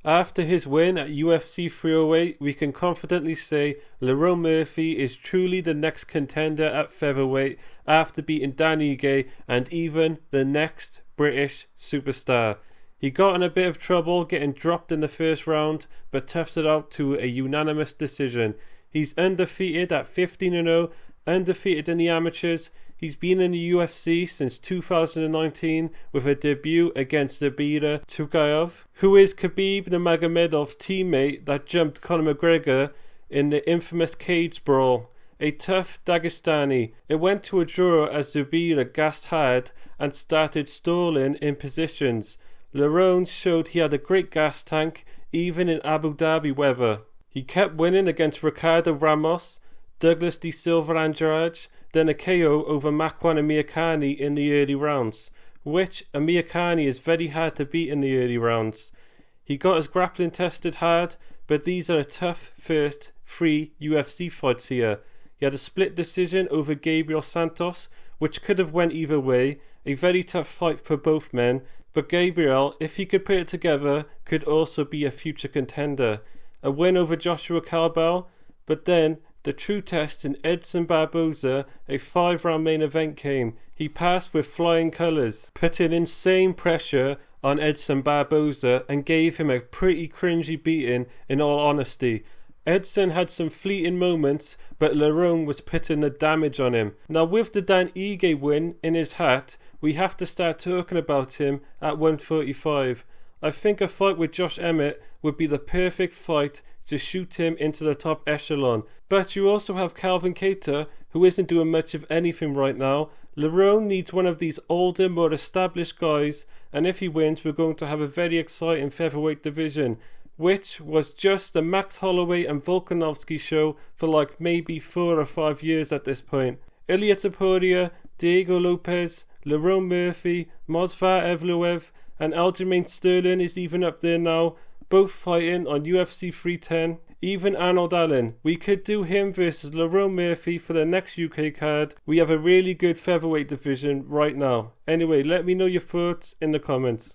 After his win at UFC Featherweight, we can confidently say Lerone Murphy is truly the next contender at featherweight after beating Dan Ige and even the next British superstar. He got in a bit of trouble getting dropped in the first round, but toughed it out to a unanimous decision. He's undefeated at 15-0, undefeated in the amateurs. He's been in the UFC since 2019 with a debut against Zabita Tukayev, who is Khabib Nurmagomedov's teammate that jumped Conor McGregor in the infamous cage brawl. A tough Dagestani. It went to a draw as Zabita gassed hard and started stalling in positions. Lerone showed he had a great gas tank even in Abu Dhabi weather. He kept winning against Ricardo Ramos, Douglas De Silva Andrade, then a KO over Makwan Amirkhani in the early rounds, which Amirkhani is very hard to beat in the early rounds. He got his grappling tested hard, but these are a tough first 3 UFC fights here. He had a split decision over Gabriel Santos, which could have went either way, a very tough fight for both men, but Gabriel, if he could put it together, could also be a future contender. A win over Joshua Calbell, but then the true test in Edson Barboza, a 5-round main event came. He passed with flying colours, putting insane pressure on Edson Barboza and gave him a pretty cringy beating in all honesty. Edson had some fleeting moments, but Lerone was putting the damage on him. Now with the Dan Ige win in his hat, we have to start talking about him at 145. I think a fight with Josh Emmett would be the perfect fight to shoot him into the top echelon. But you also have Calvin Kattar, who isn't doing much of anything right now. Lerone needs one of these older, more established guys, and if he wins, we're going to have a very exciting featherweight division, which was just the Max Holloway and Volkanovski show for like maybe 4 or 5 years at this point. Ilia Topuria, Diego Lopez, Lerone Murphy, Movsar Evloev, and Aljamain Sterling is even up there now, both fighting on UFC 310. Even Arnold Allen, we could do him versus Lerone Murphy for the next UK card. We have a really good featherweight division right now. Anyway, let me know your thoughts in the comments.